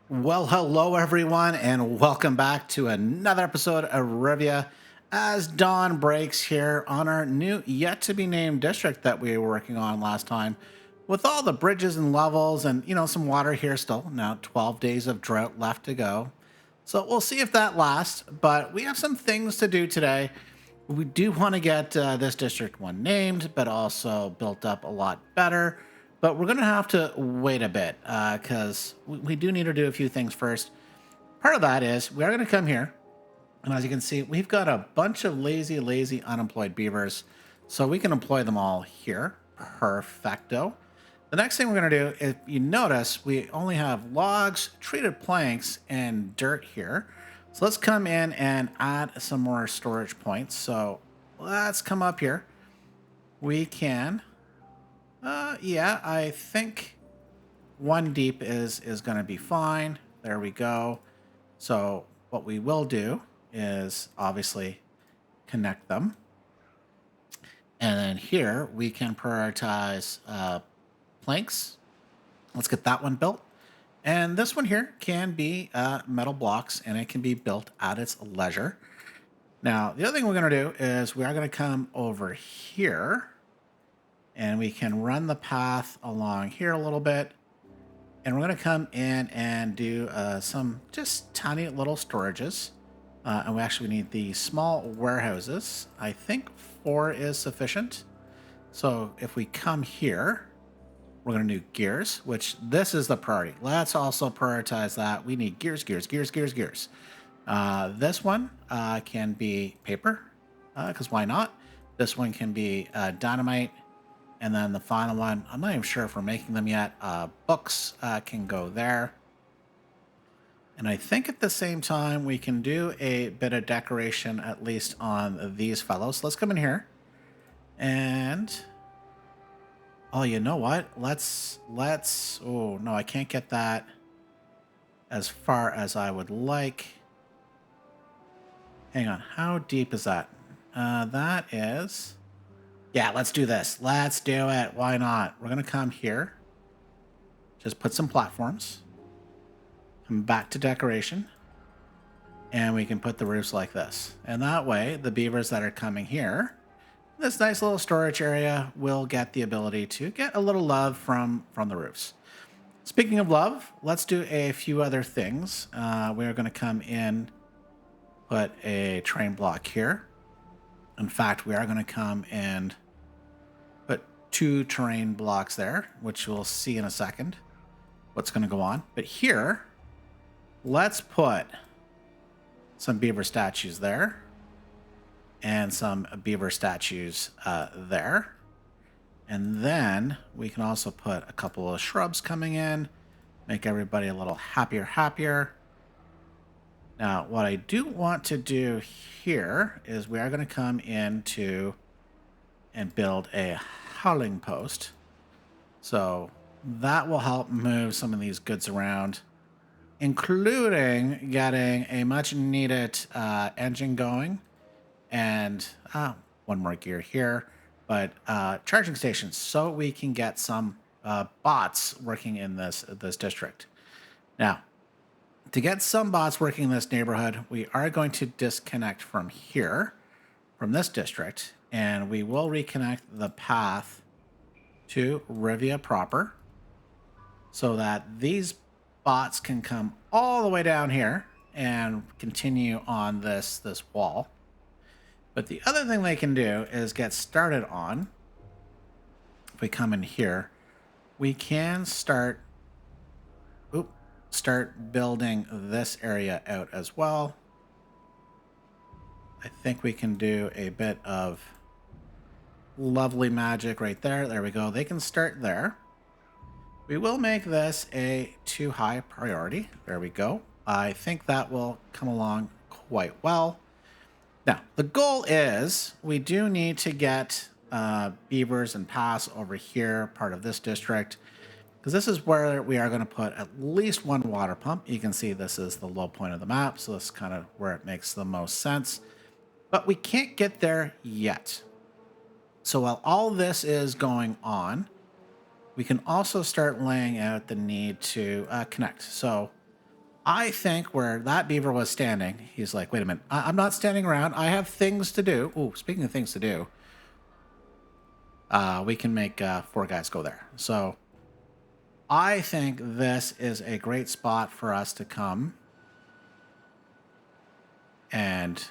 Well, hello everyone, and welcome back to another episode of Rivia as dawn breaks here on our new yet to be named district that we were working on last time. With all the bridges and levels and some water here still. Now 12 days of drought left to go. So we'll see if that lasts, but we have some things to do today. We do want to get this district one named, but also built up a lot better. But we're going to have to wait a bit because we do need to do a few things first. Part of that is we are going to come here. And as you can see, we've got a bunch of lazy, unemployed beavers. So we can employ them all here. Perfecto. The next thing we're going to do, if you notice, we only have logs, treated planks, and dirt here. So let's come in and add some more storage points. So let's come up here. We can, yeah, I think one deep is going to be fine. There we go. So what we will do is obviously connect them. And then here we can prioritize planks. Let's get that one built. And this one here can be metal blocks, and it can be built at its leisure. Now, the other thing we're going to do is we are going to come over here, and we can run the path along here a little bit. And we're going to come in and do some just tiny little storages. And we actually need the small warehouses. I think 4 is sufficient. So if we come here, we're going to do gears, which this is the priority. Let's also prioritize that. We need gears. This one can be paper, because why not? This one can be dynamite. And then the final one, I'm not even sure if we're making them yet. Books can go there. And I think at the same time, we can do a bit of decoration, at least on these fellows. So let's come in here. And, oh, you know what? Oh, no, I can't get that as far as I would like. Hang on, how deep is that? That is... Yeah, let's do this. Let's do it. Why not? We're going to come here. Just put some platforms. Come back to decoration. And we can put the roofs like this. And that way, the beavers that are coming here, this nice little storage area will get the ability to get a little love from the roofs. Speaking of love, let's do a few other things. We are going to come in, put a train block here. In fact, we are going to come and put 2 terrain blocks there, which we'll see in a second what's going to go on. But here, let's put some beaver statues there and some beaver statues there. And then we can also put a couple of shrubs coming in, make everybody a little happier. Now, what I do want to do here is we are going to come into and build a howling post. So that will help move some of these goods around, including getting a much needed engine going and one more gear here, but charging stations so we can get some bots working in this district. Now, to get some bots working in this neighborhood, we are going to disconnect from here, from this district, and we will reconnect the path to Rivia proper so that these bots can come all the way down here and continue on this wall. But the other thing they can do is get started on, if we come in here, we can start building this area out as well. I think we can do a bit of lovely magic right there. There we go. They can start there. We will make this a too high priority. There we go. I think that will come along quite well. Now, the goal is we do need to get beavers and pass over here, part of this district, because this is where we are going to put at least one water pump. You can see this is the low point of the map, so this is kind of where it makes the most sense. But we can't get there yet. So while all this is going on, we can also start laying out the need to connect. So I think where that beaver was standing, he's like, wait a minute, I'm not standing around. I have things to do. Oh, speaking of things to do, we can make 4 guys go there. So I think this is a great spot for us to come and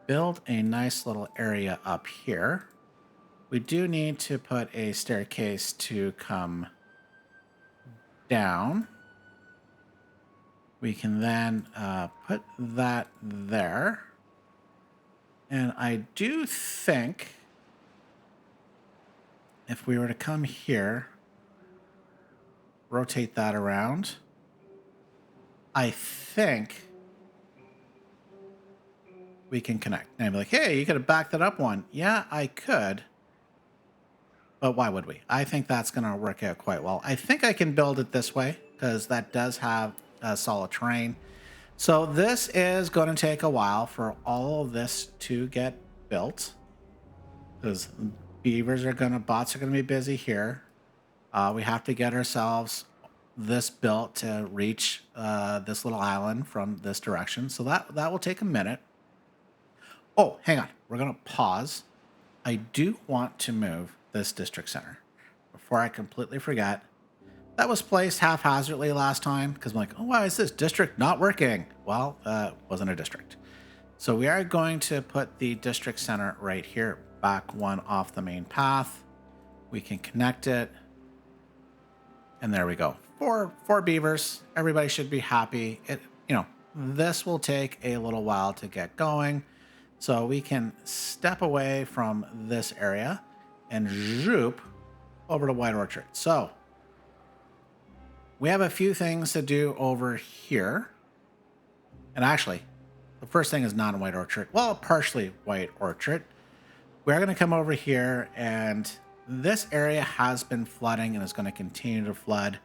build a nice little area up here. We do need to put a staircase to come down. We can then put that there. And I do think if we were to come here, rotate that around, I think we can connect. And I'd be like, hey, you could have backed that up one. Yeah, I could. But why would we? I think that's going to work out quite well. I think I can build it this way because that does have a solid terrain. So this is going to take a while for all of this to get built because bots are going to be busy here. We have to get ourselves this built to reach this little island from this direction. So that will take a minute. Oh, hang on. We're going to pause. I do want to move this district center before I completely forget. That was placed haphazardly last time because I'm like, oh, why is this district not working? Well, it wasn't a district. So we are going to put the district center right here, back one off the main path. We can connect it. And there we go. Four beavers. Everybody should be happy. This will take a little while to get going. So we can step away from this area and zoop over to White Orchard. So we have a few things to do over here. And actually, the first thing is not White Orchard. Well, partially White Orchard. We're going to come over here, and this area has been flooding and is going to continue to flood.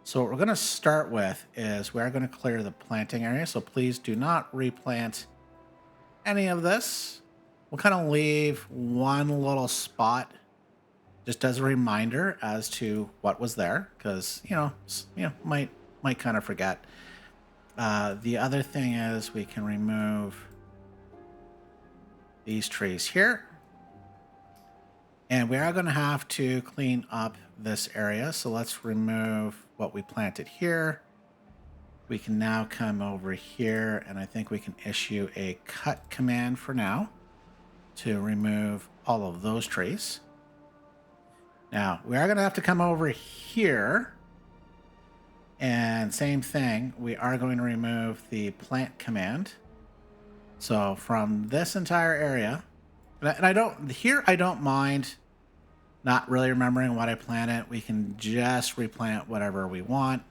So what we're going to start with is we're going to clear the planting area. So please do not replant any of this. We'll kind of leave one little spot just as a reminder as to what was there, because might kind of forget. The other thing is we can remove these trees here, and we are going to have to clean up this area. So let's remove what we planted here. We can now come over here, and I think we can issue a cut command for now to remove all of those trees. Now, we are going to have to come over here, and same thing, we are going to remove the plant command. So from this entire area, and I don't mind not really remembering what I planted. We can just replant whatever we want.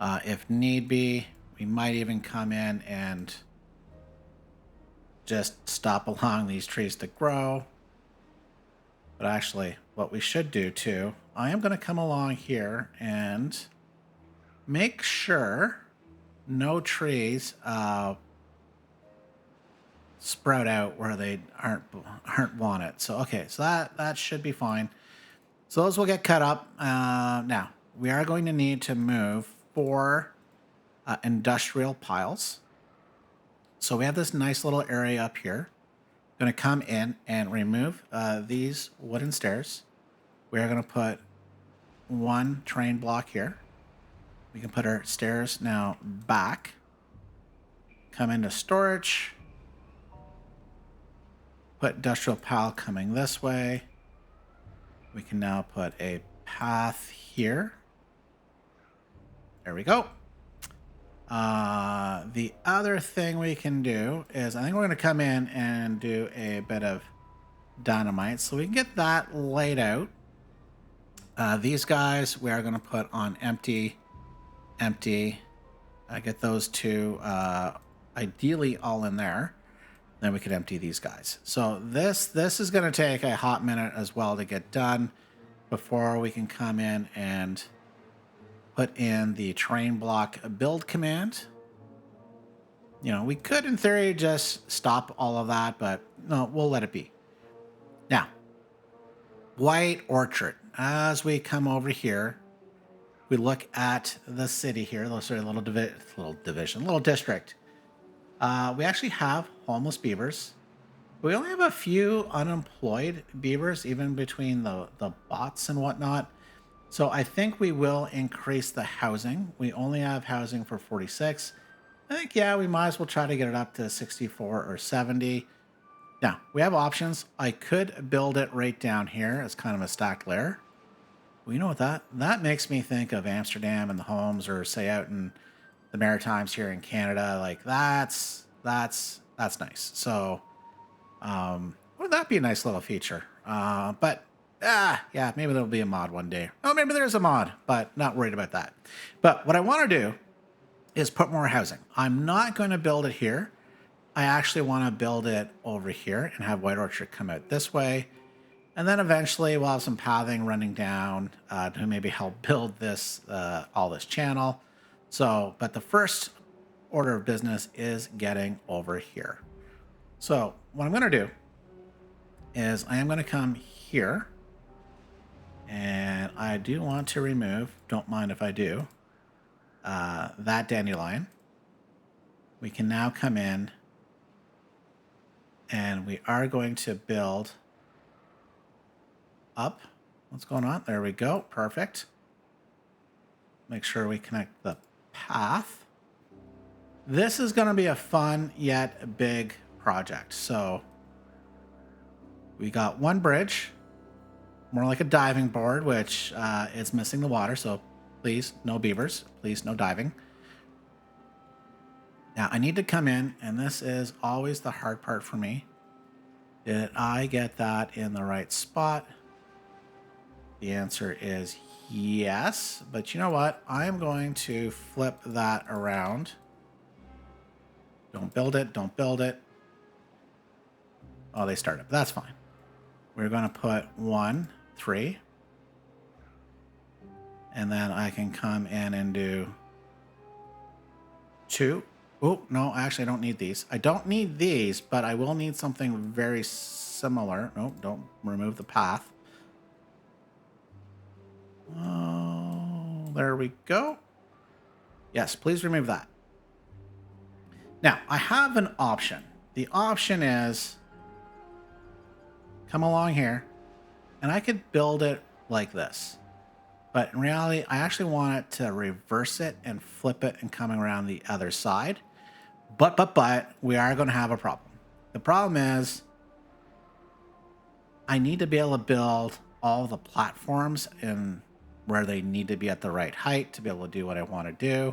If need be, we might even come in and just stop allowing these trees to grow. But actually, what we should do too, I am going to come along here and make sure no trees sprout out where they aren't wanted. So okay, so that should be fine. So those will get cut up. Now we are going to need to move 4 industrial piles. So we have this nice little area up here. Going to come in and remove these wooden stairs. We're going to put 1 train block here. We can put our stairs now back. Come into storage. Put industrial pile coming this way. We can now put a path here. There we go. The other thing we can do is I think we're going to come in and do a bit of dynamite so we can get that laid out. These guys we are going to put on empty. I get those 2 ideally all in there. Then we could empty these guys. So this is going to take a hot minute as well to get done before we can come in and put in the train block build command. We could in theory just stop all of that, but no, we'll let it be. Now, White Orchard. As we come over here, we look at the city here, little district. We actually have homeless beavers. We only have a few unemployed beavers, even between the bots and whatnot. So I think we will increase the housing. We only have housing for 46. I think, yeah, we might as well try to get it up to 64 or 70. Now, we have options. I could build it right down here as kind of a stacked layer. Well, you know what that makes me think of Amsterdam and the homes, or say out in the Maritimes here in Canada. Like that's nice. So would that be a nice little feature? Yeah, maybe there'll be a mod one day. Oh, maybe there's a mod, but not worried about that. But what I want to do is put more housing. I'm not going to build it here. I actually want to build it over here and have White Orchard come out this way. And then eventually we'll have some pathing running down to maybe help build this, all this channel. So, but the first order of business is getting over here. So what I'm going to do is I am going to come here, and I do want to remove, don't mind if I do, that dandelion. We can now come in, and we are going to build up. What's going on? There we go. Perfect. Make sure we connect the path. This is going to be a fun yet big project. So we got one bridge, more like a diving board, which is missing the water. So please, no beavers. Please, no diving. Now I need to come in, and this is always the hard part for me. Did I get that in the right spot? The answer is yes, but you know what? I'm going to flip that around. Don't build it, don't build it. Oh, they started. That's fine. We're going to put 1, 3. And then I can come in and do 2. Oh, no, actually, I don't need these. I don't need these, but I will need something very similar. No, don't remove the path. Oh, there we go. Yes, please remove that. Now, I have an option. The option is come along here, and I could build it like this. But in reality, I actually want it to reverse it and flip it and coming around the other side. But we are going to have a problem. The problem is I need to be able to build all the platforms in where they need to be at the right height to be able to do what I want to do.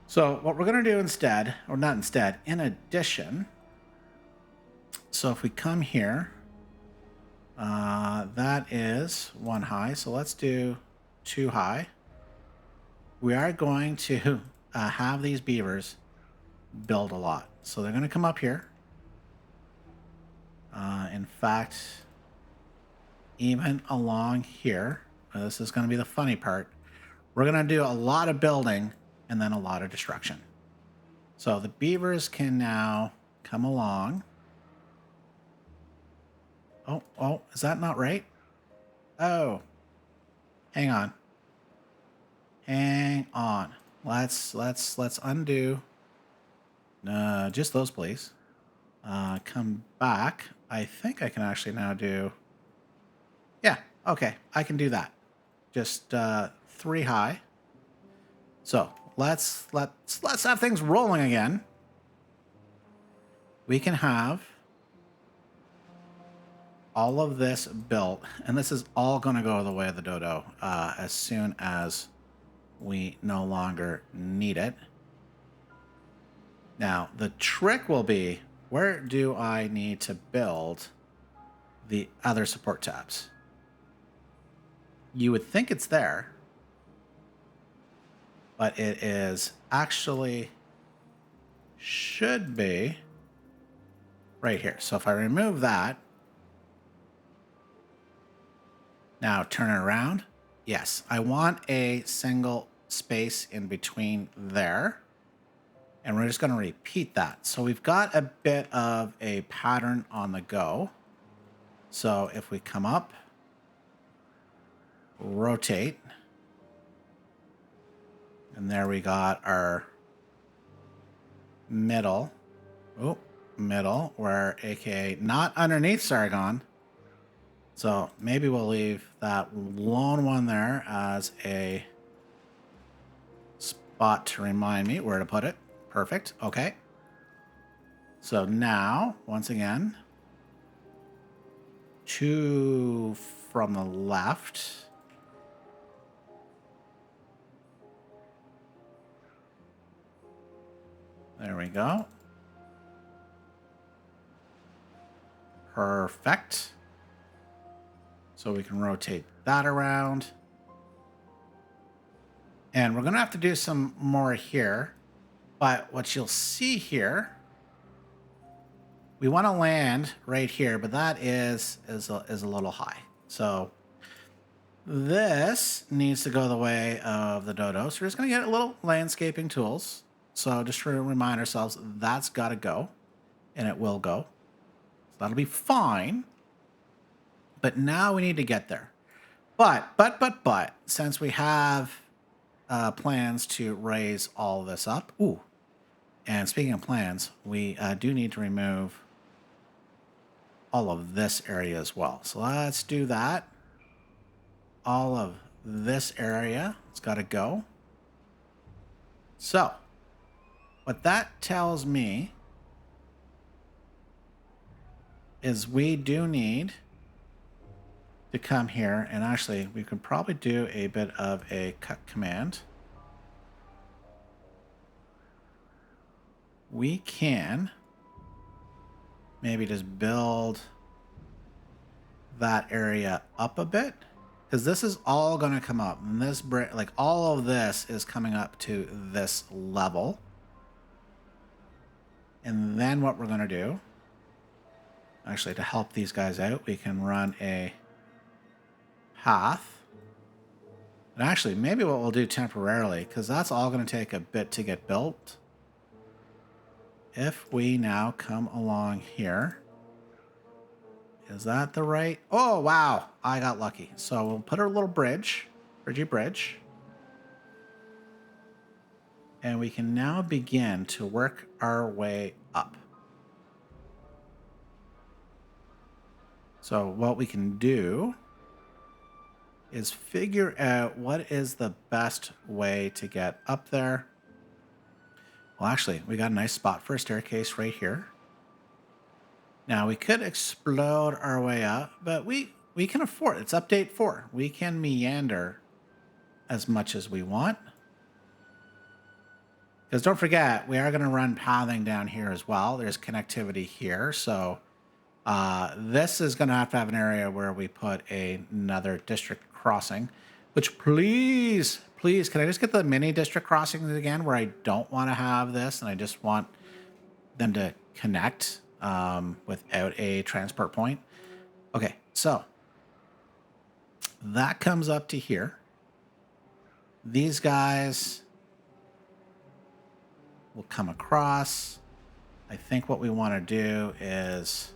So what we're going to do instead, or not instead, in addition, so if we come here, that is 1 high. So let's do 2 high. We are going to have these beavers build a lot. So they're going to come up here. In fact, even along here, this is going to be the funny part. We're going to do a lot of building and then a lot of destruction. So the beavers can now come along. Oh, is that not right? Oh, hang on. Hang on. Let's undo. Just those, please. Come back. I think I can actually now do. Yeah. Okay, I can do that. Just 3 high. So let's have things rolling again. We can have all of this built, and this is all going to go the way of the dodo as soon as we no longer need it. Now, the trick will be, where do I need to build the other support tabs? You would think it's there, but it is actually should be right here. So if I remove that, now turn it around. Yes, I want a single space in between there. And we're just going to repeat that. So we've got a bit of a pattern on the go. So if we come up, rotate, And there we got our middle. Oh, middle, where aka not underneath Sargon. So maybe we'll leave that lone one there as a spot to remind me where to put it. Perfect. Okay. So now, once again, 2 from the left. There we go. Perfect. So we can rotate that around. And we're going to have to do some more here. But what you'll see here, we want to land right here, but that is a little high. So this needs to go the way of the dodo. So we're just going to get a little landscaping tools. So just to remind ourselves, that's got to go, and it will go. So that'll be fine. But now we need to get there. But, since we have plans to raise all this up. Ooh. And speaking of plans, we do need to remove all of this area as well. So let's do that. All of this area, it's got to go. So what that tells me is we do need to come here, and actually we could probably do a bit of a cut command. We can maybe just build that area up a bit, because this is all going to come up, and this like all of this is coming up to this level. And then what we're going to do, actually, to help these guys out, we can run a path. And actually, maybe what we'll do temporarily, because that's all going to take a bit to get built. If we now come along here, is that the right? Oh, wow. I got lucky. So we'll put our little bridge, bridge. And we can now begin to work our way up. So what we can do is figure out what is the best way to get up there. Well, actually, we got a nice spot for a staircase right here. Now, we could explode our way up, but we can afford it. It's update 4. We can meander as much as we want. Because don't forget, we are going to run pathing down here as well. There's connectivity here. So this is going to have an area where we put another district crossing, which please, can I just get the mini district crossings again where I don't want to have this and I just want them to connect without a transport point? Okay, so that comes up to here. These guys will come across. I think what we want to do is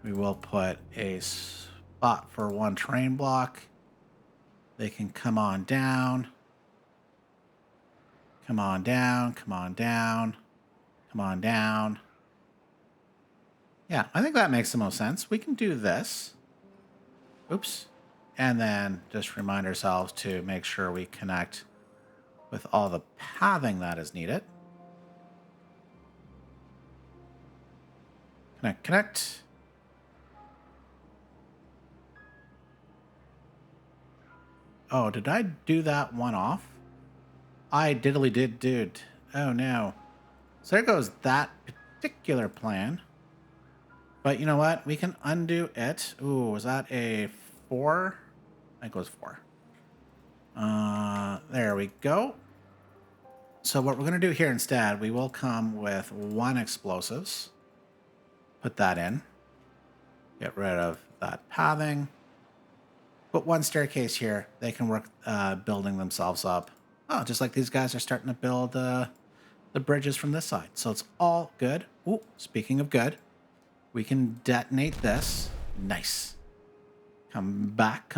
we will put a spot for one terrain block. They can come on down. Come on down, come on down, come on down. Yeah, I think that makes the most sense. We can do this. Oops. And then just remind ourselves to make sure we connect with all the pathing that is needed. Connect. Oh, did I do that one off? I diddly did. Oh no. So there goes that particular plan. But you know what? We can undo it. Ooh, was that a 4? I think it was 4. There we go. So what we're going to do here instead, we will come with 1 explosives. Put that in. Get rid of that pathing. Put 1 staircase here. They can work building themselves up. Oh, just like these guys are starting to build the bridges from this side. So it's all good. Ooh, speaking of good, we can detonate this. Nice. Come back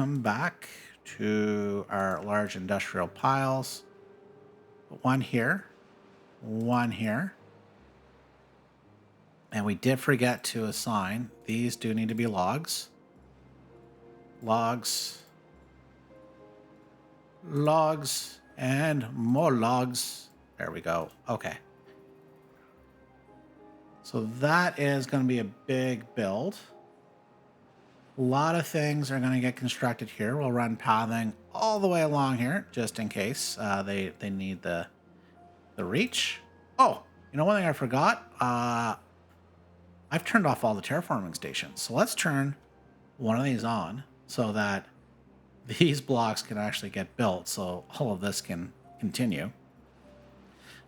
to our large industrial piles. One here, one here. And we did forget to assign, these do need to be logs. Logs. Logs. And more logs. There we go. Okay. So that is going to be a big build. A lot of things are going to get constructed here. We'll run pathing all the way along here, just in case they need the reach. Oh, you know, one thing I forgot? I've turned off all the terraforming stations. So let's turn one of these on so that these blocks can actually get built so all of this can continue.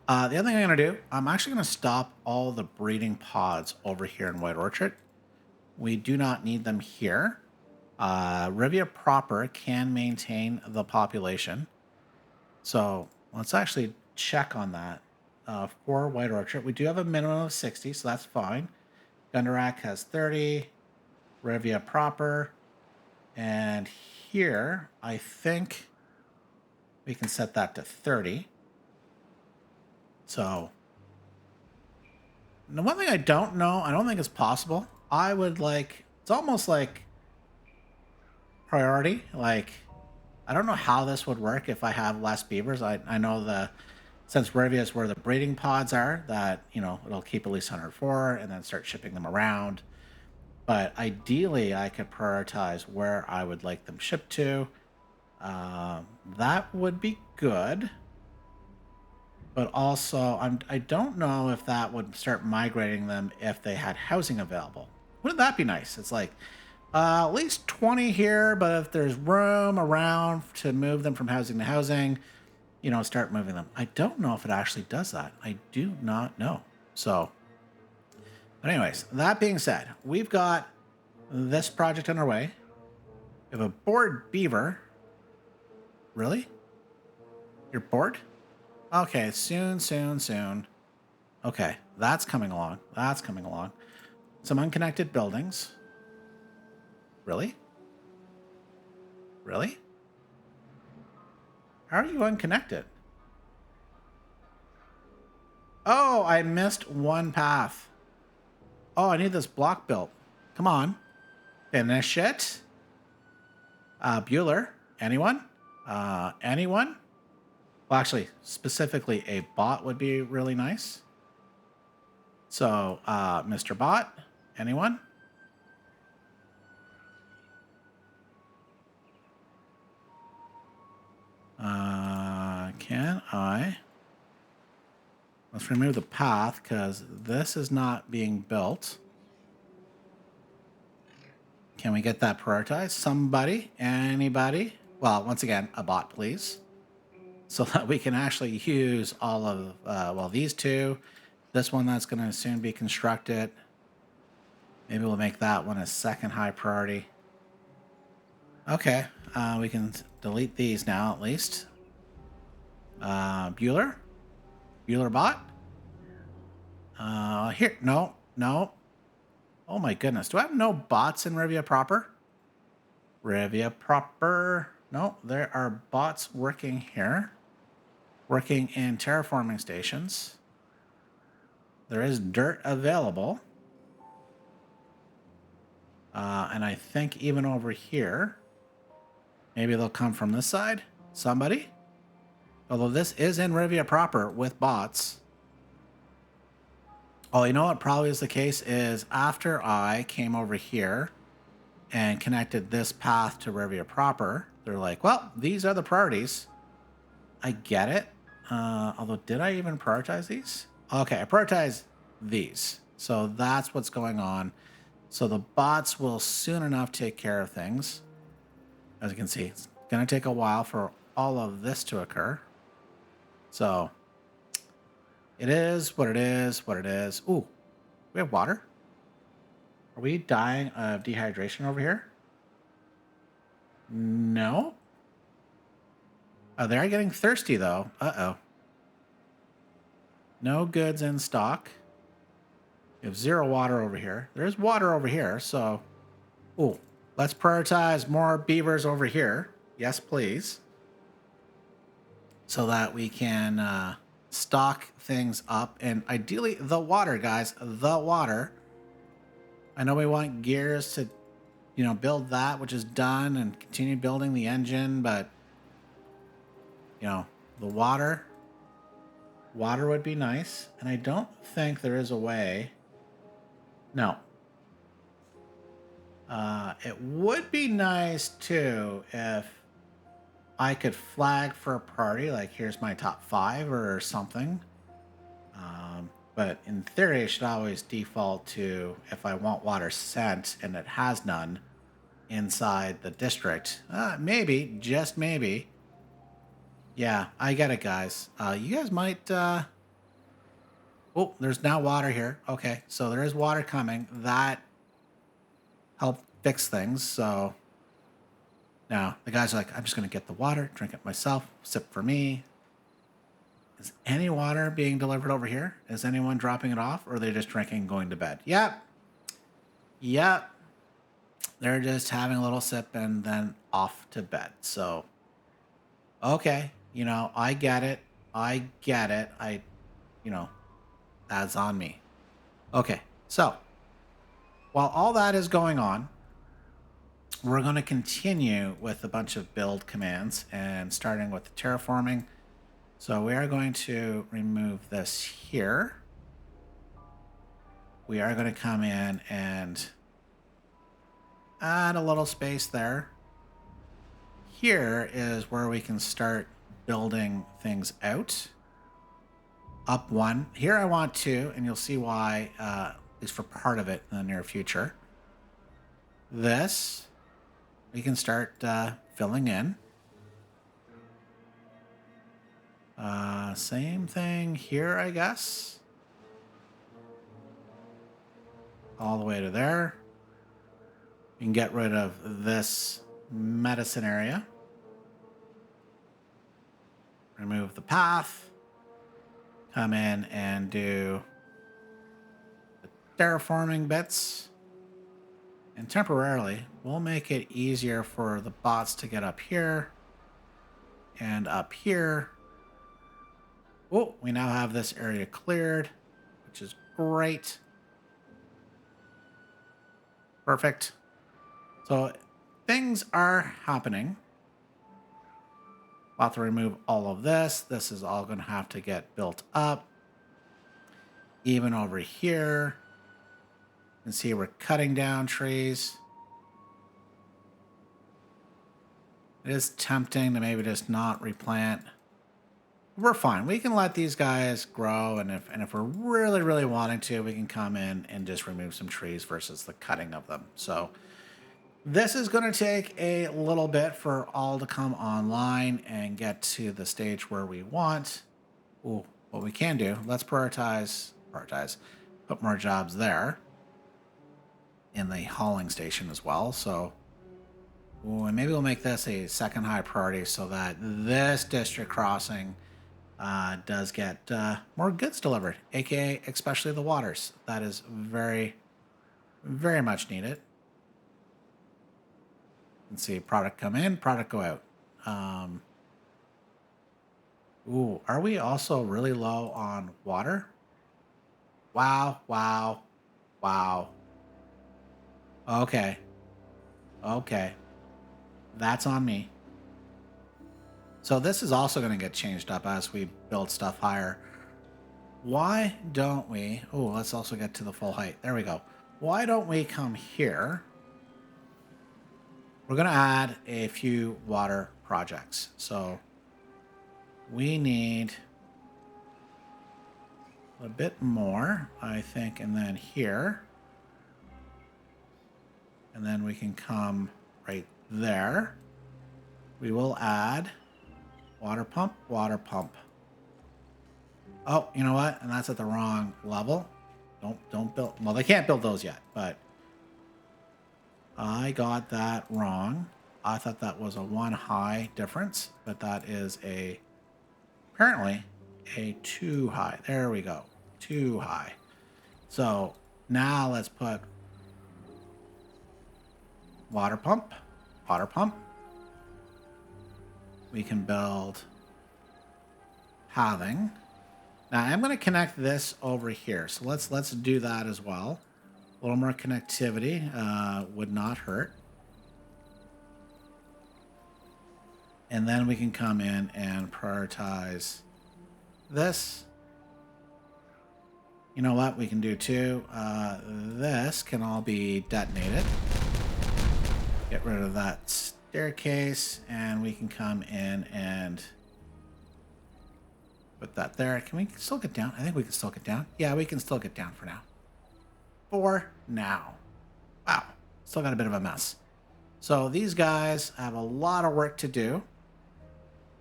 The other thing I'm going to do, I'm actually going to stop all the breeding pods over here in White Orchard. We do not need them here. Rivia proper can maintain the population. So let's actually check on that for White Orchard. We do have a minimum of 60, so that's fine. Gundarak has 30. Rivia proper. And here, I think we can set that to 30. So, the one thing I don't know, I don't think it's possible. I would like, it's almost like priority. Like, I don't know how this would work if I have less beavers. I know since Rivia is where the breeding pods are, that, you know, it'll keep at least 104 and then start shipping them around. But ideally, I could prioritize where I would like them shipped to. That would be good. But also, I don't know if that would start migrating them if they had housing available. Wouldn't that be nice? It's like at least 20 here, but if there's room around to move them from housing to housing, you know, start moving them. I don't know if it actually does that. I do not know. So, but anyways, that being said, we've got this project underway. We have a bored beaver. Really? You're bored? Okay, soon. Okay, that's coming along. That's coming along. Some unconnected buildings. Really? Really? How are you unconnected? Oh, I missed one path. Oh, I need this block built. Come on. Finish it. Bueller. Anyone? Anyone? Well, actually, specifically a bot would be really nice. So, Mr. Bot, anyone? Can I? Let's remove the path because this is not being built. Can we get that prioritized? Somebody? Anybody? Well, once again, a bot, please. So that we can actually use all of, well, these two. This one that's going to soon be constructed. Maybe we'll make that one a second high priority. Okay, we can delete these now at least. Bueller? Bueller bot? Here, no. Oh my goodness, do I have no bots in Rivia proper? Rivia proper. No, there are bots working here. Working in terraforming stations. There is dirt available. And I think even over here, maybe they'll come from this side. Somebody? Although this is in Rivia proper with bots. Oh, you know what probably is the case is after I came over here and connected this path to Rivia proper, they're like, well, these are the priorities. I get it. Although, did I even prioritize these? Okay, I prioritized these. So that's what's going on. So the bots will soon enough take care of things. As you can see, it's going to take a while for all of this to occur. So it is what it is, what it is. Ooh, we have water. Are we dying of dehydration over here? No. Oh, they are getting thirsty, though. Uh-oh. No goods in stock. We have 0 water over here. There's water over here, so... Ooh, let's prioritize more beavers over here. Yes, please. So that we can stock things up. And ideally, the water, guys. The water. I know we want gears to, build that, which is done, and continue building the engine. But, the water. Water would be nice. And I don't think there is a way. No. It would be nice, too, if I could flag for a party, like here's my top 5 or something. But in theory, it should always default to if I want water sent and it has none inside the district. Maybe, just maybe. Yeah, I get it, guys. You guys might... Oh, there's now water here. Okay, so there is water coming. That helped fix things, so... Now, the guys are like, I'm just going to get the water, drink it myself, sip for me. Is any water being delivered over here? Is anyone dropping it off, or are they just drinking and going to bed? Yep. Yep. They're just having a little sip and then off to bed. So, okay. I get it. I get it. That's on me. Okay. So, while all that is going on, we're going to continue with a bunch of build commands and starting with the terraforming. So we are going to remove this here. We are going to come in and add a little space there. Here is where we can start building things out. Up 1. Here I want 2, and you'll see why, at least for part of it in the near future. This, we can start filling in. Same thing here, I guess. All the way to there. You can get rid of this medicine area. Remove the path. Come in and do the terraforming bits. And temporarily, we'll make it easier for the bots to get up here and up here. Oh, we now have this area cleared, which is great. Perfect. So things are happening. I'll have to remove all of this. This is all going to have to get built up. Even over here. You can see we're cutting down trees. It is tempting to maybe just not replant. We're fine. We can let these guys grow, and if we're really, really wanting to, we can come in and just remove some trees versus the cutting of them. So this is going to take a little bit for all to come online and get to the stage where we want. Ooh, what we can do, let's prioritize, put more jobs there in the hauling station as well. So ooh, and maybe we'll make this a second high priority so that this district crossing does get more goods delivered, aka especially the waters. That is very, very much needed. You can see product come in, product go out. Ooh, are we also really low on water? Wow, wow, wow. Okay. Okay. That's on me. So this is also going to get changed up as we build stuff higher. Why don't we... Oh, let's also get to the full height. There we go. Why don't we come here? We're going to add a few water projects. So we need a bit more, I think, and then here. And then we can come right there. We will add water pump, water pump. Oh, you know what? And that's at the wrong level. Don't build. Well, they can't build those yet, but I got that wrong. I thought that was a 1 high difference, but that is apparently a 2 high. There we go. 2 high. So now let's put water pump, we can build pathing. Now I'm going to connect this over here. So let's do that as well. A little more connectivity would not hurt. And then we can come in and prioritize this. You know what we can do too? This can all be detonated. Get rid of that staircase, and we can come in and put that there. Can we still get down? I think we can still get down. Yeah, we can still get down for now. For now. Wow, still got a bit of a mess. So these guys have a lot of work to do.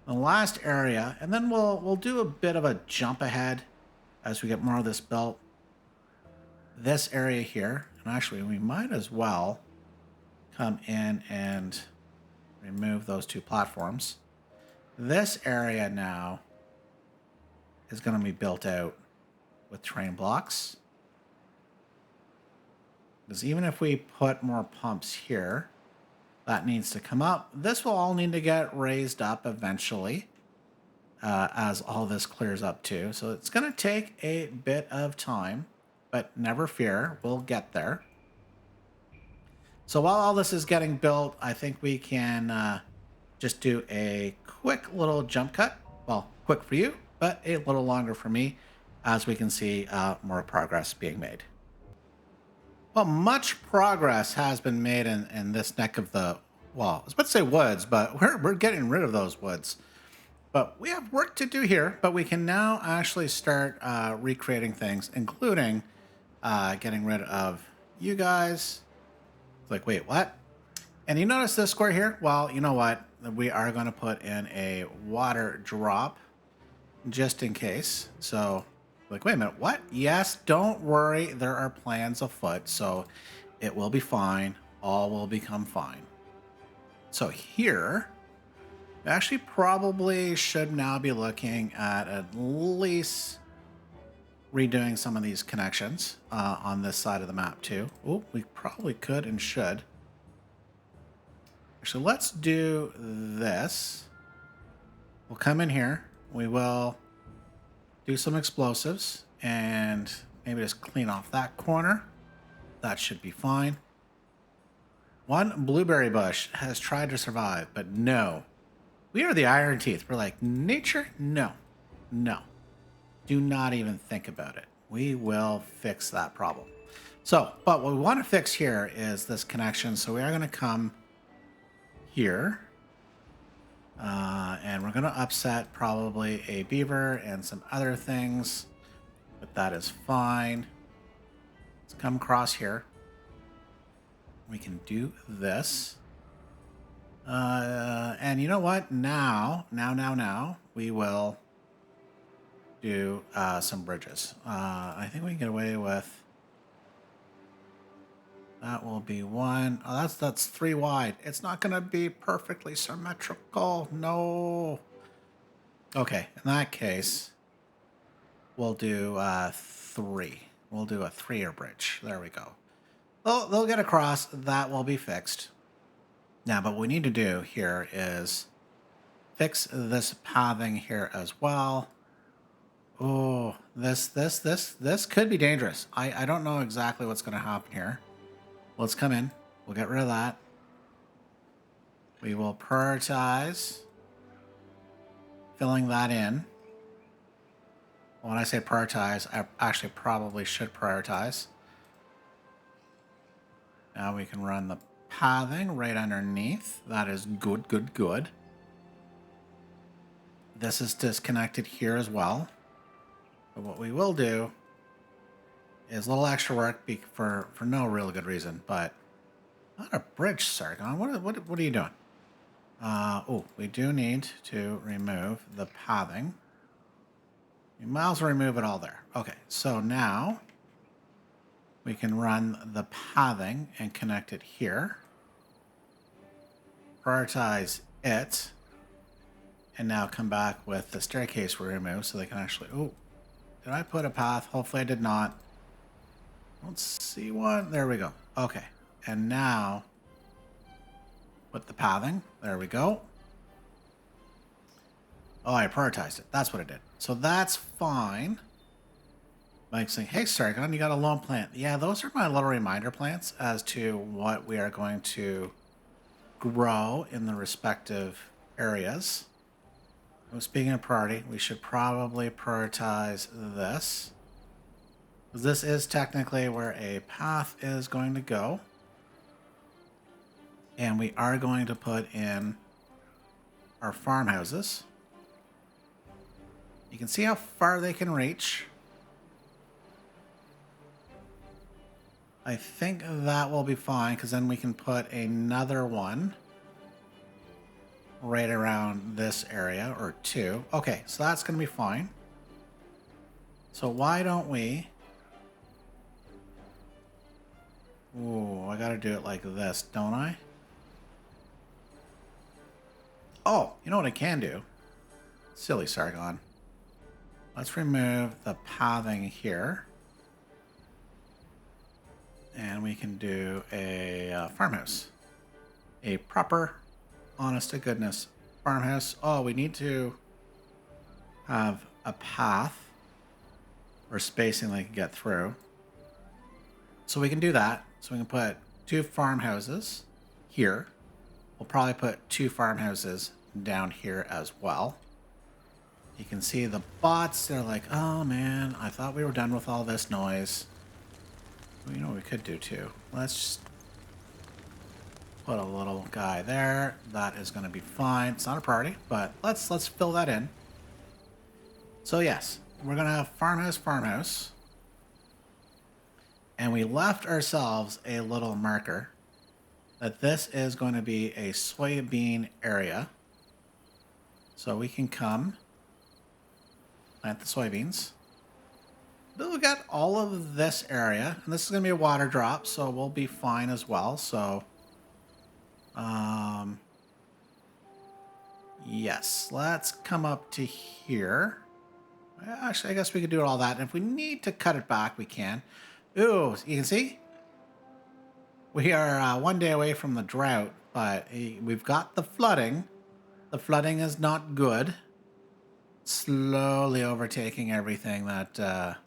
The last area, and then we'll do a bit of a jump ahead as we get more of this built. This area here, and actually we might as well come in and remove those two platforms. This area now is going to be built out with terrain blocks. Because even if we put more pumps here, that needs to come up. This will all need to get raised up eventually as all this clears up too. So it's going to take a bit of time, but never fear, we'll get there. So while all this is getting built, I think we can just do a quick little jump cut. Well, quick for you, but a little longer for me, as we can see more progress being made. Well, much progress has been made in this neck of the, well, I was about to say woods, but we're getting rid of those woods. But we have work to do here, but we can now actually start recreating things, including getting rid of you guys. It's like, wait, what? And you notice this square here? Well, you know what? We are going to put in a water drop just in case. So, like, wait a minute, what? Yes, don't worry. There are plans afoot, so it will be fine. All will become fine. So here, we actually probably should now be looking at least redoing some of these connections on this side of the map too. Oh, we probably could and should. Actually, let's do this. We'll come in here. We will do some explosives and maybe just clean off that corner. That should be fine. One blueberry bush has tried to survive, but no. We are the ironteeth. We're like, nature? No. No. Do not even think about it. We will fix that problem. So, but what we want to fix here is this connection. So we are going to come here. And we're going to upset probably a beaver and some other things. But that is fine. Let's come across here. We can do this. And you know what? Now, we will do some bridges. I think we can get away with... That will be one. Oh, that's 3 wide. It's not going to be perfectly symmetrical. No. Okay, in that case, we'll do 3. We'll do a 3-er bridge. There we go. They'll get across. That will be fixed. Now, but what we need to do here is fix this pathing here as well. Oh, this could be dangerous. I don't know exactly what's going to happen here. Let's come in. We'll get rid of that. We will prioritize filling that in. When I say prioritize, I actually probably should prioritize. Now we can run the pathing right underneath. That is good, good, good. This is disconnected here as well. But what we will do is a little extra work for no real good reason, but not a bridge, Sargon. What are you doing? Oh, we do need to remove the pathing. We might as well remove it all there. Okay, so now we can run the pathing and connect it here. Prioritize it. And now come back with the staircase we removed so they can actually... Oh, did I put a path? Hopefully I did not. Let's see one. There we go. Okay. And now put the pathing. There we go. Oh, I prioritized it. That's what it did. So that's fine. Mike's saying, hey, Sargon, you got a lone plant. Yeah, those are my little reminder plants as to what we are going to grow in the respective areas. Speaking of priority, we should probably prioritize this. This is technically where a path is going to go. And we are going to put in our farmhouses. You can see how far they can reach. I think that will be fine because then we can put another one right around this area, or two. Okay, so that's going to be fine. So why don't we... Ooh, I got to do it like this, don't I? Oh, you know what I can do? Silly Sargon. Let's remove the pathing here. And we can do a farmhouse. A proper, honest to goodness farmhouse. Oh, we need to have a path or spacing they can get through. So we can do that. So we can put 2 farmhouses here. We'll probably put 2 farmhouses down here as well. You can see the bots, they're like, oh man, I thought we were done with all this noise. Well, you know what we could do too? Let's just put a little guy there. That is going to be fine. It's not a priority, but let's fill that in. So yes, we're going to have farmhouse. And we left ourselves a little marker that this is going to be a soybean area. So we can come plant the soybeans. We'll get all of this area, and this is going to be a water drop, so we'll be fine as well. So, yes, let's come up to here. Actually, I guess we could do all that. And if we need to cut it back, we can. Ooh, you can see? We are 1 day away from the drought, but we've got the flooding. The flooding is not good. Slowly overtaking everything that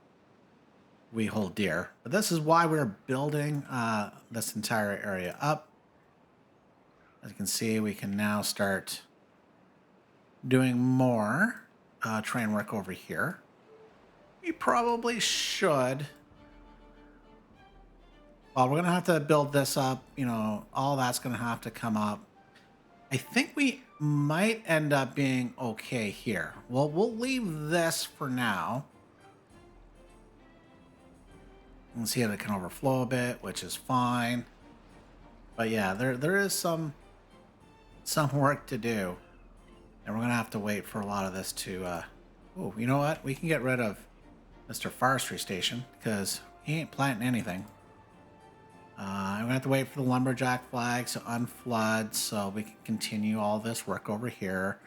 we hold dear. But this is why we're building this entire area up. As you can see, we can now start doing more train work over here. We probably should... Well, we're going to have to build this up. You know, all that's going to have to come up. I think we might end up being okay here. Well, we'll leave this for now. You can see that it can overflow a bit, which is fine. But yeah, there is some work to do. And we're going to have to wait for a lot of this to... Oh, you know what? We can get rid of Mr. Forestry Station because he ain't planting anything. I'm going to have to wait for the lumberjack flags to unflood so we can continue all this work over here.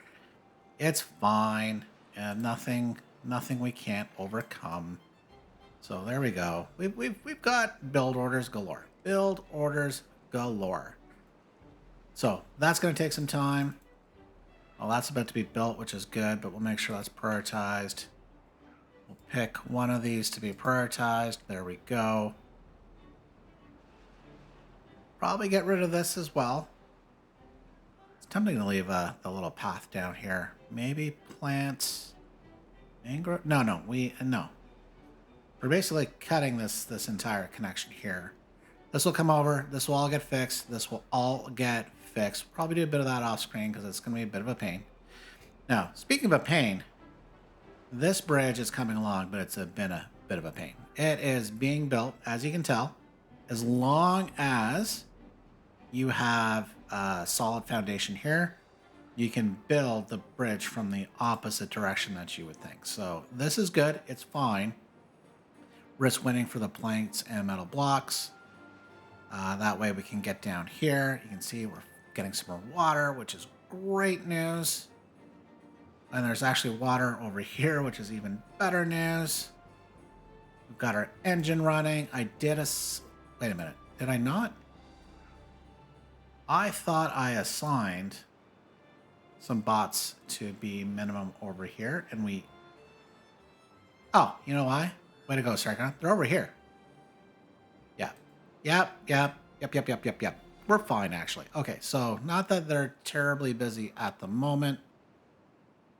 It's fine. Nothing we can't overcome. So there we go. We've got build orders galore. Build orders galore. So that's going to take some time. Well, that's about to be built, which is good, but we'll make sure that's prioritized. We'll pick one of these to be prioritized. There we go. Probably get rid of this as well. It's tempting to leave the little path down here. Maybe plant mangrove. No. We're basically cutting this entire connection here. This will come over. This will all get fixed. This will all get fixed. Probably do a bit of that off screen because it's going to be a bit of a pain. Now, speaking of a pain, this bridge is coming along, but it's been a bit of a pain. It is being built, as you can tell, as long as you have a solid foundation here, you can build the bridge from the opposite direction that you would think. So this is good. It's fine. Risk winning for the planks and metal blocks. That way we can get down here. You can see we're getting some more water, which is great news. And there's actually water over here, which is even better news. We've got our engine running. Wait a minute. Did I not? I thought I assigned some bots to be minimum over here, and we... Oh, you know why? Way to go, Sargon. They're over here. Yeah. Yep. We're fine, actually. Okay, so not that they're terribly busy at the moment,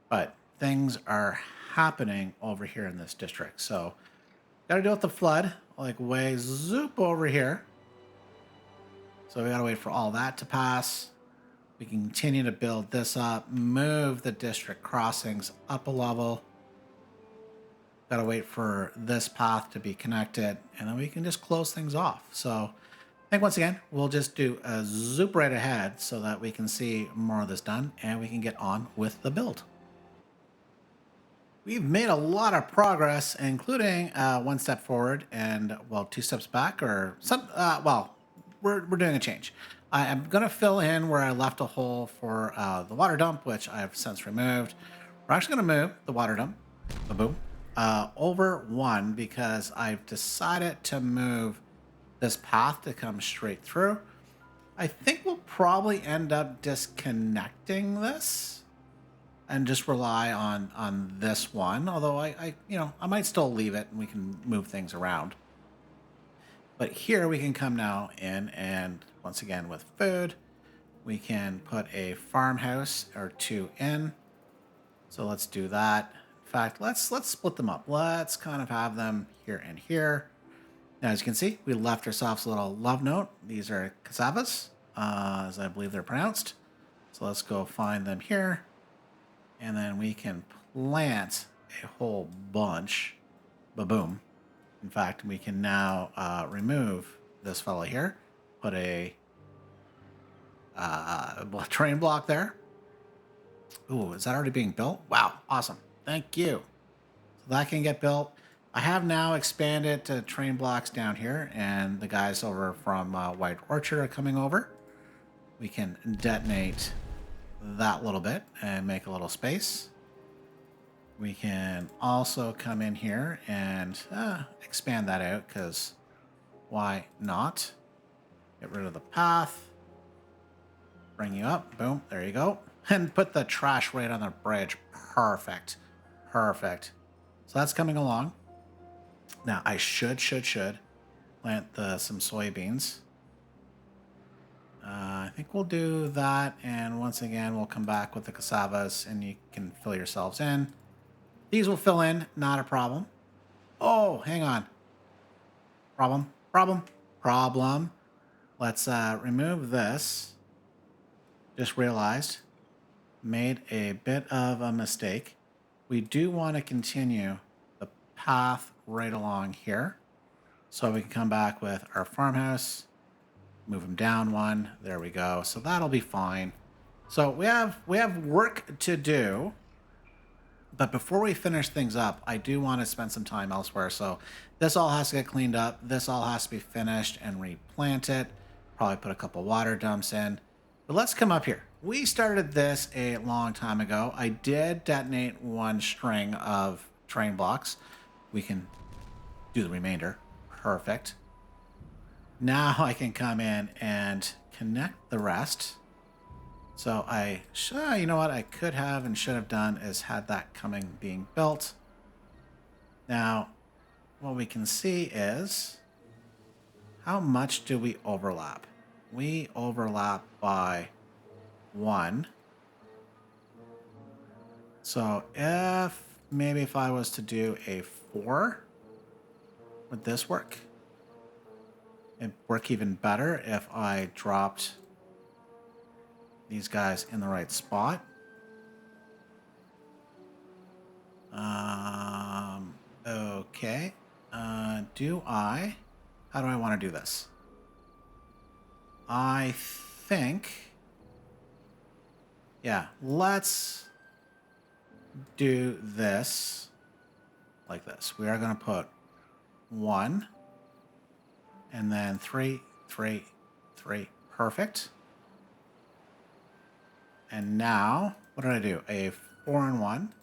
but things are happening over here in this district. So, got to deal with the flood, like way zoop over here. So we got to wait for all that to pass. We can continue to build this up, move the district crossings up a level. Got to wait for this path to be connected, and then we can just close things off. So I think once again, we'll just do a zoop right ahead so that we can see more of this done and we can get on with the build. We've made a lot of progress, including one step forward and, well, two steps back, or some, we're doing a change. I am going to fill in where I left a hole for the water dump, which I've since removed. We're actually going to move the water dump, boom, over one, because I've decided to move this path to come straight through. I think we'll probably end up disconnecting this and just rely on this one. Although I might still leave it and we can move things around. But here we can come now in, and once again with food, we can put a farmhouse or two in. So let's do that. In fact, let's split them up. Let's kind of have them here and here. Now, as you can see, we left ourselves a little love note. These are cassavas, as I believe they're pronounced. So let's go find them here. And then we can plant a whole bunch. Ba-boom. In fact, we can now remove this fellow here. Put a terrain block there. Ooh, is that already being built? Wow, awesome. Thank you. So that can get built. I have now expanded to terrain blocks down here, and the guys over from White Orchard are coming over. We can detonate that little bit and make a little space. We can also come in here and expand that out, because why not? Get rid of the path. Bring you up. Boom. There you go. And put the trash right on the bridge. Perfect. Perfect. So that's coming along. Now I should plant some soybeans. I think we'll do that, and once again we'll come back with the cassavas, and you can fill yourselves in. These will fill in, not a problem. Oh, hang on. Problem. Let's remove this. Just realized, made a bit of a mistake. We do want to continue the path right along here, so we can come back with our farmhouse. Move them down one. There we go. So that'll be fine. So we have work to do. But before we finish things up, I do want to spend some time elsewhere. So this all has to get cleaned up. This all has to be finished and replanted. Probably put a couple water dumps in. But let's come up here. We started this a long time ago. I did detonate one string of terrain blocks. We can do the remainder. Perfect. Now I can come in and connect the rest. So you know what I could have and should have done is had that being built. Now, what we can see is, how much do we overlap? We overlap by 1. So if I was to do a 4, would this work? It'd work even better if I dropped these guys in the right spot. Okay. How do I want to do this? I think, yeah, let's do this like this. We are going to put 1 and then 3, 3, 3. Perfect. And now, what did I do? A 4 and 1.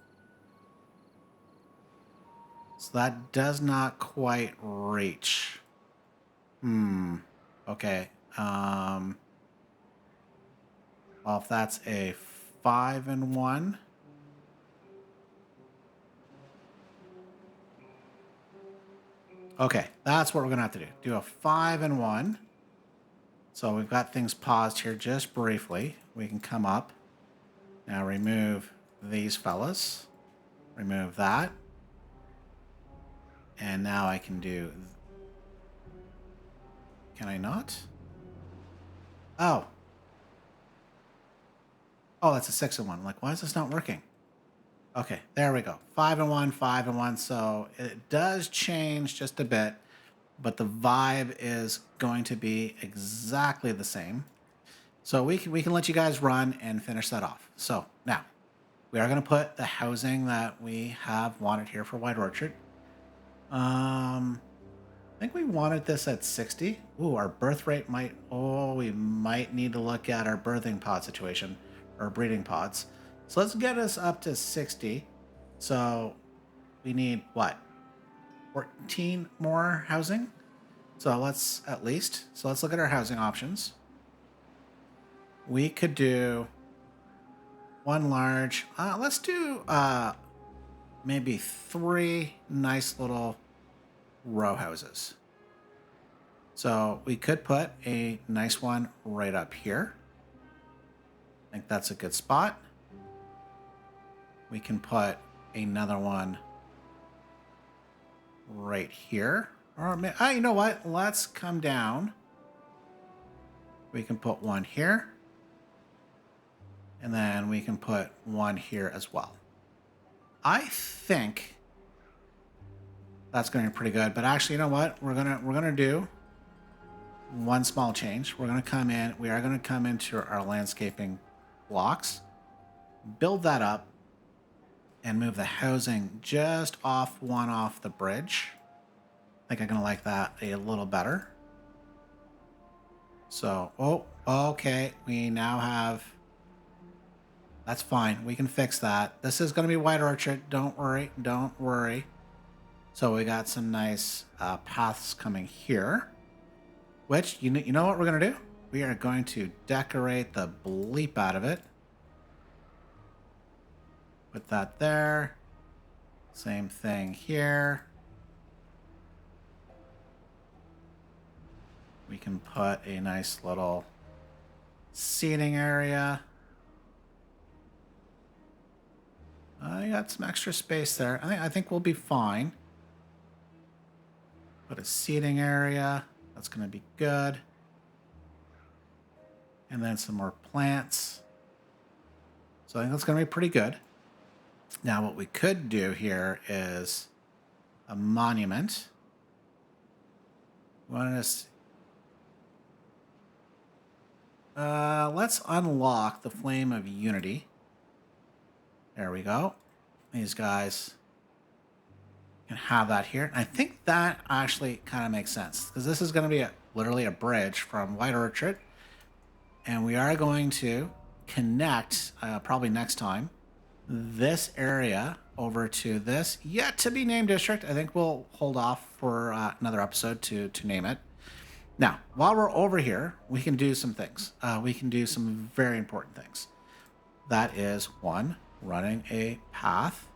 So that does not quite reach. Okay. Well, if that's a 5-in-1. Okay, that's what we're going to have to do. Do a 5-in-1. So we've got things paused here just briefly. We can come up. Now remove these fellas. Remove that. And now I can do... Can I not? Oh. Oh, that's a 6-in-1. Like, why is this not working? Okay, there we go. 5-in-1, 5-in-1. So it does change just a bit, but the vibe is going to be exactly the same. So we can let you guys run and finish that off. So now we are going to put the housing that we have wanted here for White Orchard. I think we wanted this at 60. Ooh, our birth rate might... Oh, we might need to look at our birthing pod situation, or breeding pods. So let's get us up to 60. So we need, what, 14 more housing? So let's look at our housing options. We could do one large... let's do maybe 3 nice little row houses. So we could put a nice one right up here. I think that's a good spot. We can put another one right here. Or you know what? Let's come down. We can put one here. And then we can put one here as well. I think that's going to be pretty good. But actually, you know what? We're gonna do one small change. We're gonna come in. We are gonna come into our landscaping blocks, build that up, and move the housing just off the bridge. I think I'm gonna like that a little better. So, oh, okay. We now have... That's fine. We can fix that. This is going to be White Orchard. Don't worry. Don't worry. So we got some nice paths coming here. Which, you know what we're going to do? We are going to decorate the bleep out of it. Put that there. Same thing here. We can put a nice little seating area. I got some extra space there. I think we'll be fine. Put a seating area. That's going to be good. And then some more plants. So I think that's going to be pretty good. Now what we could do here is a monument. Let's unlock the Flame of Unity. There we go. These guys can have that here. I think that actually kind of makes sense because this is going to be literally a bridge from White Orchard. And we are going to connect, probably next time, this area over to this yet to be named district. I think we'll hold off for another episode to name it. Now, while we're over here, we can do some things. We can do some very important things. That is, one, running a path.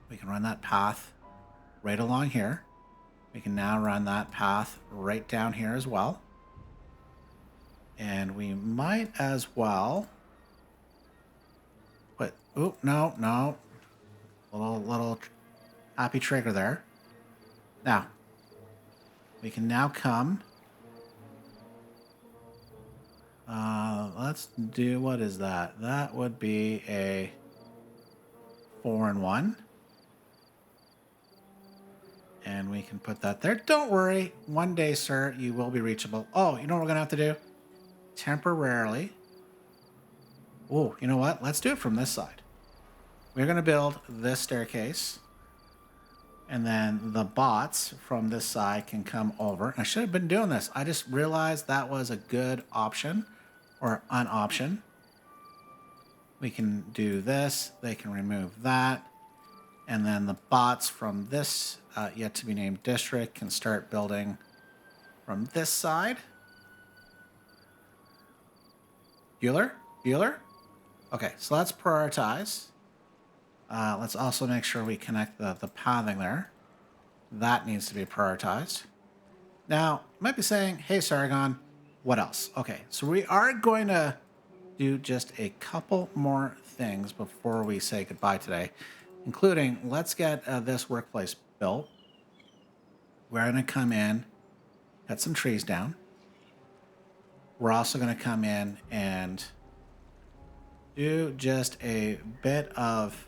We can run that path right along here. We can now run that path right down here as well. And we might as well put, oh, no. Little happy trigger there. Now, we can now come. Let's do, what is that? That would be a 4-in-1. And we can put that there. Don't worry. One day, sir, you will be reachable. Oh, you know what we're going to have to do? Temporarily. Oh, you know what? Let's do it from this side. We're going to build this staircase. And then the bots from this side can come over. I should have been doing this. I just realized that was a good option or an option. We can do this. They can remove that. And then the bots from this yet to be named district can start building from this side. Bueller? Okay, so let's prioritize. Let's also make sure we connect the pathing there. That needs to be prioritized. Now, you might be saying, hey, Sargon, what else? Okay, so we are going to do just a couple more things before we say goodbye today, including let's get this workplace built. We're going to come in, cut some trees down. We're also going to come in and do just a bit of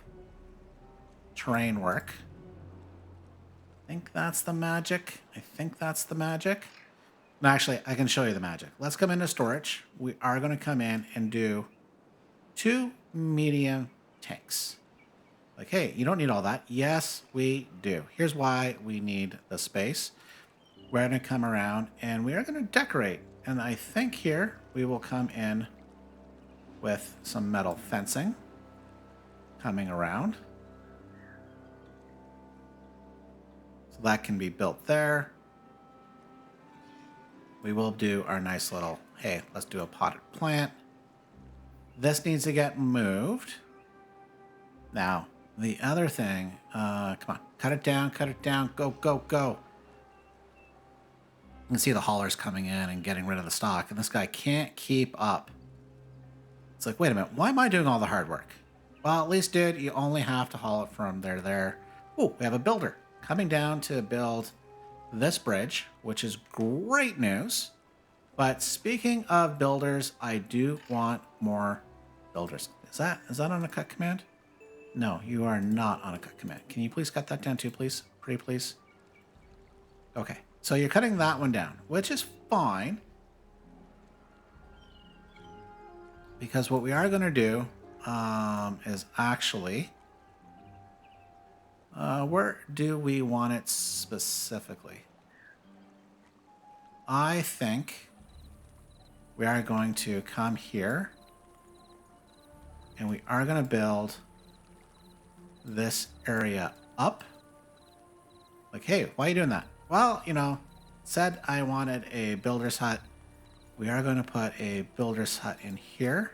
terrain work. I think that's the magic. No, actually, I can show you the magic. Let's come into storage. We are going to come in and do 2 medium tanks. Like, hey, you don't need all that. Yes, we do. Here's why we need the space. We're going to come around and we are going to decorate. And I think here we will come in with some metal fencing coming around. So that can be built there. We will do our nice little, hey, let's do a potted plant. This needs to get moved. Now, the other thing, come on, cut it down, go, go, go. You can see the haulers coming in and getting rid of the stock, and this guy can't keep up. It's like, wait a minute, why am I doing all the hard work? Well, at least, dude, you only have to haul it from there to there. Oh, we have a builder coming down to build this bridge, which is great news. But speaking of builders, I do want more builders. Is that on a cut command? No, you are not on a cut command. Can you please cut that down too, please? Pretty please. Okay, so you're cutting that one down, which is fine. Because what we are going to do is actually... where do we want it specifically? I think we are going to come here and we are going to build this area up. Like, hey, why are you doing that? Well, you know, said I wanted a builder's hut. We are going to put a builder's hut in here.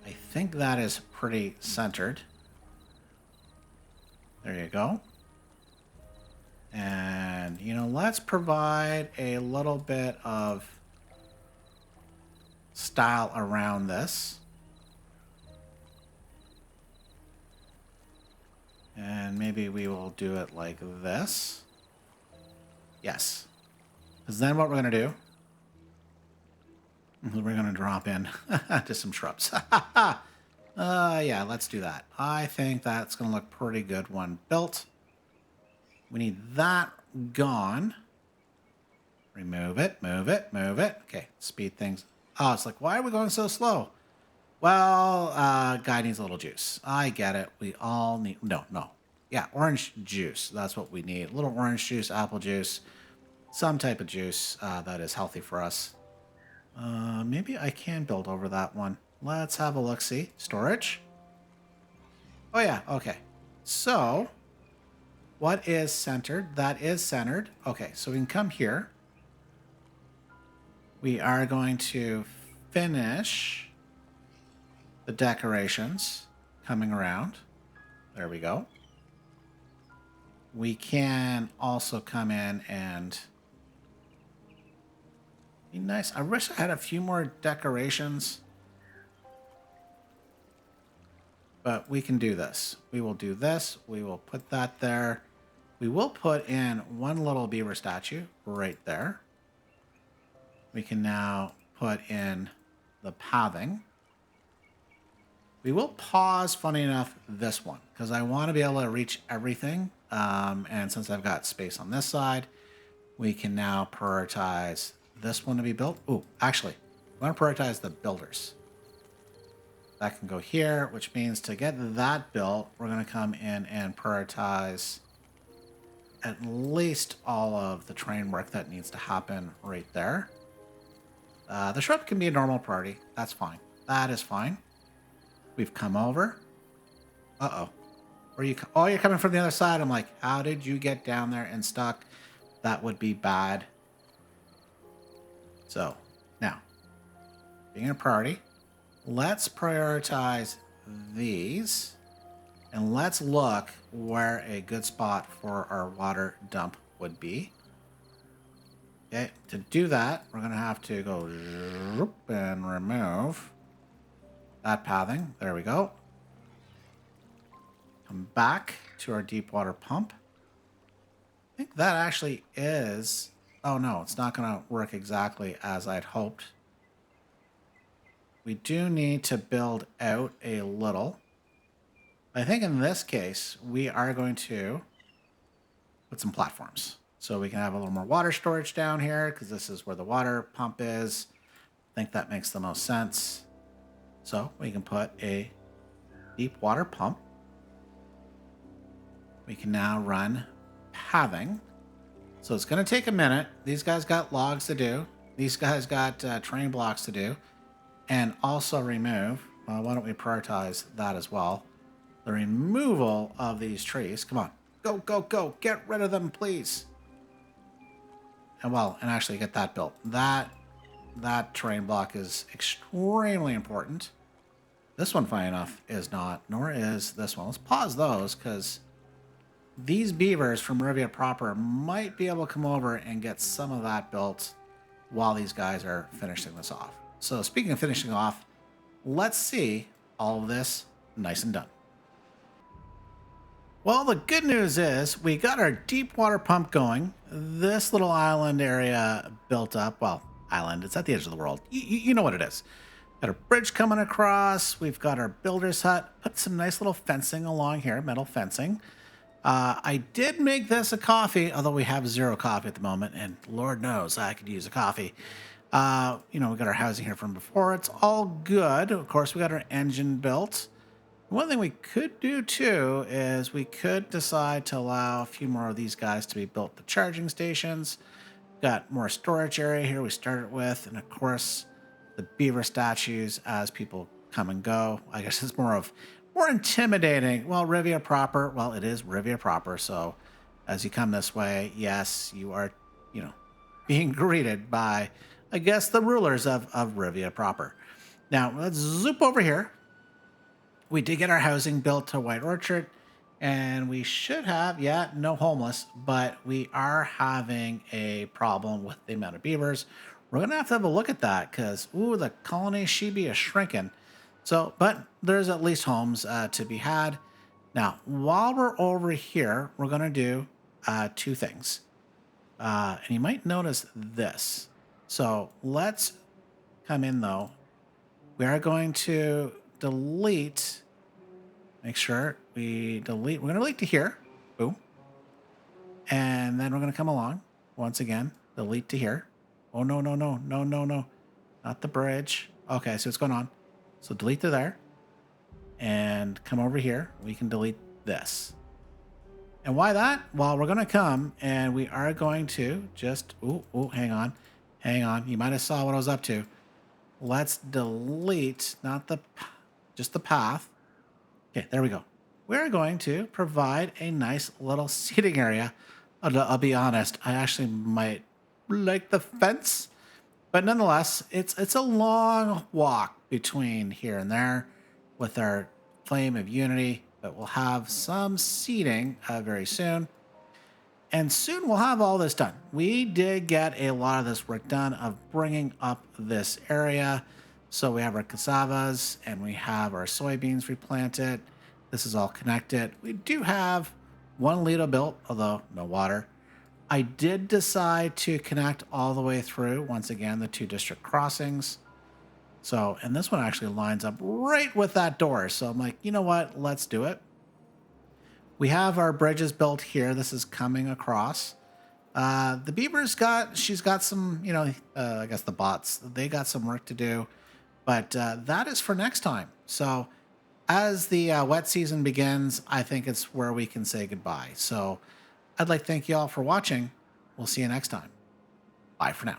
I think that is pretty centered. There you go. And, you know, let's provide a little bit of style around this. And maybe we will do it like this. Yes. Because then what we're going to do, we're going to drop in just some shrubs. Yeah, let's do that. I think that's going to look pretty good when built. We need that gone. Remove it, move it, move it. Okay, speed things. Oh, it's like, why are we going so slow? Well, guy needs a little juice. I get it. We all need... No. Yeah, orange juice. That's what we need. A little orange juice, apple juice, some type of juice that is healthy for us. Maybe I can build over that one. Let's have a look-see. Storage. Oh, yeah. Okay. So, what is centered? That is centered. Okay, so we can come here. We are going to finish the decorations coming around. There we go. We can also come in and be nice. I wish I had a few more decorations. But we can do this. We will do this. We will put that there. We will put in one little beaver statue right there. We can now put in the pathing. We will pause, funny enough, this one, because I want to be able to reach everything. And since I've got space on this side, we can now prioritize this one to be built. Ooh, actually, I want to prioritize the builders. That can go here, which means to get that built, we're going to come in and prioritize at least all of the terrain work that needs to happen right there. The shrub can be a normal priority. That's fine. That is fine. We've come over. Uh-oh. Where you? Oh, you're coming from the other side. I'm like, how did you get down there and stuck? That would be bad. So, now, being a priority, let's prioritize these and let's look where a good spot for our water dump would be. Okay, to do that, we're going to have to go and remove that pathing. There we go. Come back to our deep water pump. I think that actually is... Oh no, it's not going to work exactly as I'd hoped. We do need to build out a little. I think in this case, we are going to put some platforms. So we can have a little more water storage down here because this is where the water pump is. I think that makes the most sense. So we can put a deep water pump. We can now run pathing. So it's going to take a minute. These guys got logs to do. These guys got terrain blocks to do. And also remove, why don't we prioritize that as well? The removal of these trees. Come on. Go, go, go. Get rid of them, please. And actually get that built. That terrain block is extremely important. This one, funny enough, is not, nor is this one. Let's pause those because these beavers from Rivia proper might be able to come over and get some of that built while these guys are finishing this off. So speaking of finishing off, let's see all of this nice and done. Well, the good news is we got our deep water pump going. This little island area built up. Well, island, it's at the edge of the world. You know what it is. Got a bridge coming across. We've got our builder's hut. Put some nice little fencing along here, metal fencing. I did make this a coffee, although we have 0 coffee at the moment, and Lord knows I could use a coffee. We got our housing here from before. It's all good. Of course, we got our engine built. One thing we could do, too, is we could decide to allow a few more of these guys to be built, the charging stations. Got more storage area here we started with, and, of course, the beaver statues as people come and go. I guess it's more intimidating. Well, Rivia proper. Well, it is Rivia proper. So as you come this way, yes, you are, being greeted by, I guess, the rulers of Rivia proper. Now, let's zoop over here. We did get our housing built to White Orchard, and we should have, no homeless, but we are having a problem with the amount of beavers. We're going to have a look at that because, the colony Shibi is shrinking. So, but there's at least homes to be had. Now, while we're over here, we're going to do 2 things. And you might notice this. So let's come in, though. We are going to delete. Make sure we delete. We're going to delete to here. Boom. And then we're going to come along. Once again, delete to here. Oh, no. Not the bridge. Okay, so what's going on? So delete to there. And come over here. We can delete this. And why that? Well, we're going to come and we are going to just... hang on. You might have saw what I was up to. Let's delete, just the path. Okay, there we go. We're going to provide a nice little seating area. I'll be honest, I actually might like the fence, but nonetheless, it's a long walk between here and there with our flame of unity, but we'll have some seating very soon. And soon we'll have all this done. We did get a lot of this work done of bringing up this area. So we have our cassavas and we have our soybeans replanted. This is all connected. We do have 1 Lido built, although no water. I did decide to connect all the way through, once again, the 2 district crossings. So, and this one actually lines up right with that door. So I'm like, you know what? Let's do it. We have our bridges built here. This is coming across. The beavers she's got some, I guess the bots, they got some work to do. But that is for next time. So as the wet season begins, I think it's where we can say goodbye. So I'd like to thank you all for watching. We'll see you next time. Bye for now.